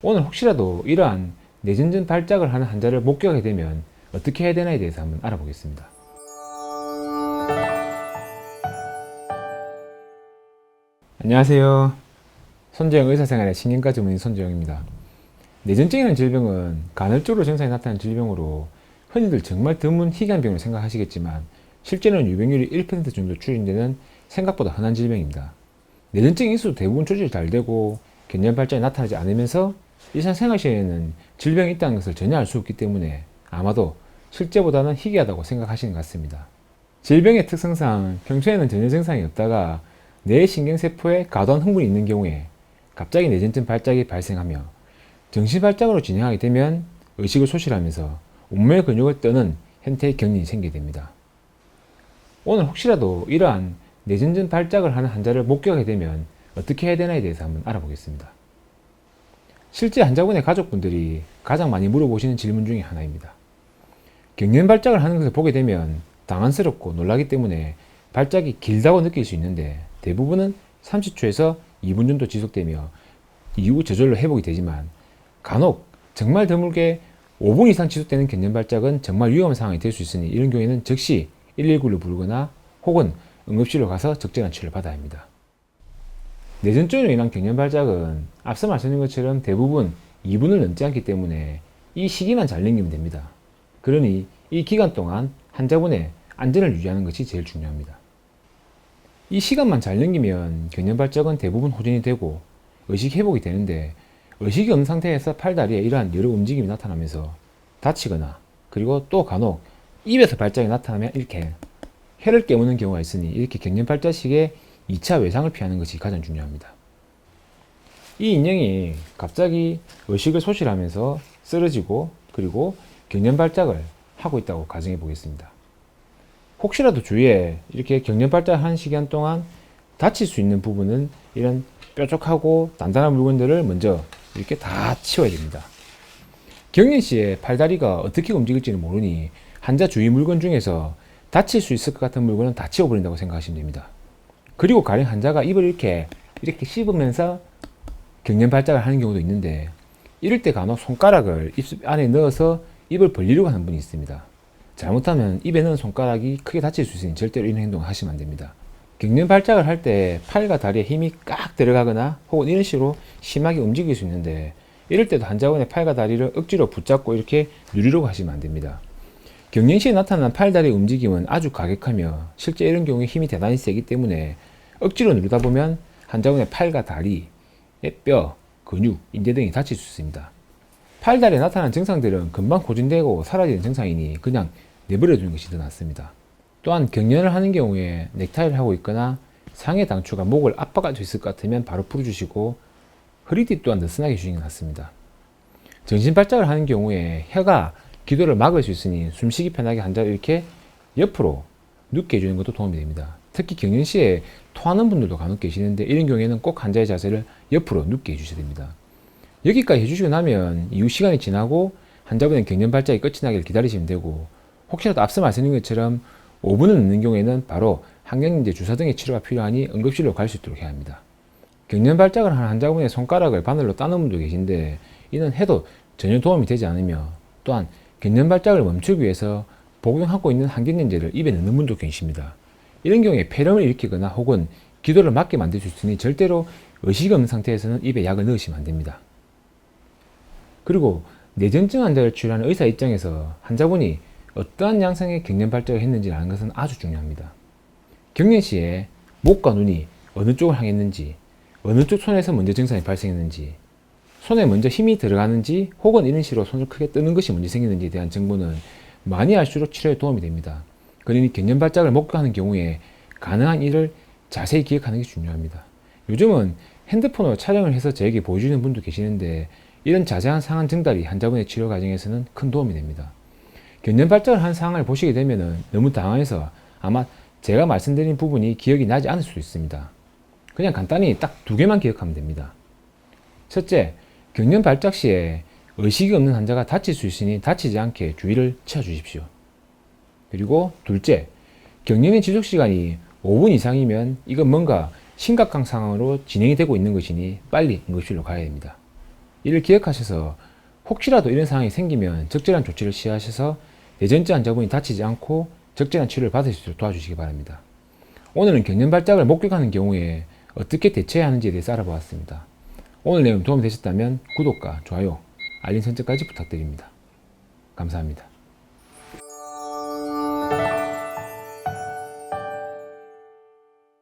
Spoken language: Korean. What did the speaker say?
오늘 혹시라도 이러한 뇌전증 발작을 하는 환자를 목격하게 되면 어떻게 해야 되나에 대해서 한번 알아보겠습니다. 안녕하세요. 손재영 의사생활의 신경과 전문의 손재영입니다. 뇌전증이라는 질병은 간헐적으로 증상이 나타나는 질병으로 흔히들 정말 드문 희귀한병으로 생각하시겠지만 실제로는 유병률이 1% 정도 추진되는 생각보다 흔한 질병입니다. 뇌전증이 있어도 대부분 조절이 잘 되고 견년 발작이 나타나지 않으면서 일상생활 시에는 질병이 있다는 것을 전혀 알 수 없기 때문에 아마도 실제보다는 희귀하다고 생각하시는 것 같습니다. 질병의 특성상 평소에는 전혀 증상이 없다가 뇌 신경세포에 과도한 흥분이 있는 경우에 갑자기 뇌전증 발작이 발생하며 정신 발작으로 진행하게 되면 의식을 소실하면서 온몸의 근육을 떠는 형태의 경련이 생기게 됩니다. 오늘 혹시라도 이러한 뇌전증 발작을 하는 환자를 목격하게 되면 어떻게 해야 되나에 대해서 한번 알아보겠습니다. 실제 환자분의 가족분들이 가장 많이 물어보시는 질문 중에 하나입니다. 경련 발작을 하는 것을 보게 되면 당황스럽고 놀라기 때문에 발작이 길다고 느낄 수 있는데 대부분은 30초에서 2분 정도 지속되며 이후 저절로 회복이 되지만 간혹 정말 드물게 5분 이상 지속되는 경련 발작은 정말 위험한 상황이 될 수 있으니 이런 경우에는 즉시 119를 부르거나 혹은 응급실로 가서 적절한 치료를 받아야 합니다. 뇌전증으로 인한 경련 발작은 앞서 말씀드린 것처럼 대부분 2분을 넘지 않기 때문에 이 시기만 잘 넘기면 됩니다. 그러니 이 기간 동안 환자분의 안전을 유지하는 것이 제일 중요합니다. 이 시간만 잘 넘기면 경련 발작은 대부분 호전이 되고 의식 회복이 되는데 의식이 없는 상태에서 팔다리에 이러한 여러 움직임이 나타나면서 다치거나 그리고 또 간혹 입에서 발작이 나타나면 이렇게 혀를 깨무는 경우가 있으니 이렇게 경련 발작 시기에 2차 외상을 피하는 것이 가장 중요합니다. 이 인형이 갑자기 의식을 소실하면서 쓰러지고 그리고 경련 발작을 하고 있다고 가정해 보겠습니다. 혹시라도 주위에 이렇게 경련 발작하는 시간 동안 다칠 수 있는 부분은 이런 뾰족하고 단단한 물건들을 먼저 이렇게 다 치워야 됩니다. 경련 시에 팔다리가 어떻게 움직일지는 모르니 환자 주위 물건 중에서 다칠 수 있을 것 같은 물건은 다 치워버린다고 생각하시면 됩니다. 그리고 가령 환자가 입을 이렇게 씹으면서 경련 발작을 하는 경우도 있는데 이럴 때 간혹 손가락을 입 안에 넣어서 입을 벌리려고 하는 분이 있습니다. 잘못하면 입에 넣은 손가락이 크게 다칠 수 있으니 절대로 이런 행동을 하시면 안 됩니다. 경련 발작을 할 때 팔과 다리에 힘이 꽉 들어가거나 혹은 이런 식으로 심하게 움직일 수 있는데 이럴 때도 환자분의 팔과 다리를 억지로 붙잡고 이렇게 누르려고 하시면 안 됩니다. 경련 시에 나타나는 팔다리의 움직임은 아주 과격하며 실제 이런 경우에 힘이 대단히 세기 때문에 억지로 누르다 보면 환자분의 팔과 다리, 뼈, 근육, 인대 등이 다칠 수 있습니다. 팔다리에 나타나는 증상들은 금방 고진되고 사라지는 증상이니 그냥 내버려 두는 것이 더 낫습니다. 또한 경련을 하는 경우에 넥타이를 하고 있거나 상해 당추가 목을 압박할 수 있을 것 같으면 바로 풀어주시고 허리띠 또한 느슨하게 해주시는 게 낫습니다. 정신 발작을 하는 경우에 혀가 기도를 막을 수 있으니 숨쉬기 편하게 환자를 이렇게 옆으로 눕게 해주는 것도 도움이 됩니다. 특히 경련 시에 토하는 분들도 간혹 계시는데 이런 경우에는 꼭 환자의 자세를 옆으로 눕게 해주셔야 됩니다. 여기까지 해주시고 나면 이후 시간이 지나고 환자분의 경련 발작이 끝이 나기를 기다리시면 되고 혹시라도 앞서 말씀드린 것처럼 5분을 넘는 경우에는 바로 항생제 주사 등의 치료가 필요하니 응급실로 갈 수 있도록 해야 합니다. 경련 발작을 하는 환자분의 손가락을 바늘로 따는 분도 계신데 이는 해도 전혀 도움이 되지 않으며 또한 경련 발작을 멈추기 위해서 복용하고 있는 항균연제를 입에 넣는 분도 계십니다. 이런 경우에 폐렴을 일으키거나 혹은 기도를 막게 만들 수 있으니 절대로 의식이 없는 상태에서는 입에 약을 넣으시면 안 됩니다. 그리고 뇌전증 환자를 치료하는 의사 입장에서 환자분이 어떠한 양상의 경련 발작을 했는지 아는 것은 아주 중요합니다. 경련 시에 목과 눈이 어느 쪽을 향했는지, 어느 쪽 손에서 먼저 증상이 발생했는지, 손에 먼저 힘이 들어가는지 혹은 이런 식으로 손을 크게 뜨는 것이 먼저 생기는지에 대한 정보는 많이 알수록 치료에 도움이 됩니다. 그러니 경련 발작을 목격하는 경우에 가능한 일을 자세히 기억하는 게 중요합니다. 요즘은 핸드폰으로 촬영을 해서 저에게 보여주는 분도 계시는데 이런 자세한 상황 전달이 환자분의 치료 과정에서는 큰 도움이 됩니다. 경련 발작을 한 상황을 보시게 되면 너무 당황해서 아마 제가 말씀드린 부분이 기억이 나지 않을 수도 있습니다. 그냥 간단히 딱 두 개만 기억하면 됩니다. 첫째, 경련 발작 시에 의식이 없는 환자가 다칠 수 있으니 다치지 않게 주의를 채워주십시오. 그리고 둘째, 경련의 지속시간이 5분 이상이면 이건 뭔가 심각한 상황으로 진행이 되고 있는 것이니 빨리 응급실로 가야 됩니다. 이를 기억하셔서 혹시라도 이런 상황이 생기면 적절한 조치를 취하셔서 뇌전증 환자분이 다치지 않고 적절한 치료를 받을 수 있도록 도와주시기 바랍니다. 오늘은 경련 발작을 목격하는 경우에 어떻게 대처해야 하는지에 대해서 알아보았습니다. 오늘 내용 도움이 되셨다면 구독과 좋아요, 알림 설정까지 부탁드립니다. 감사합니다.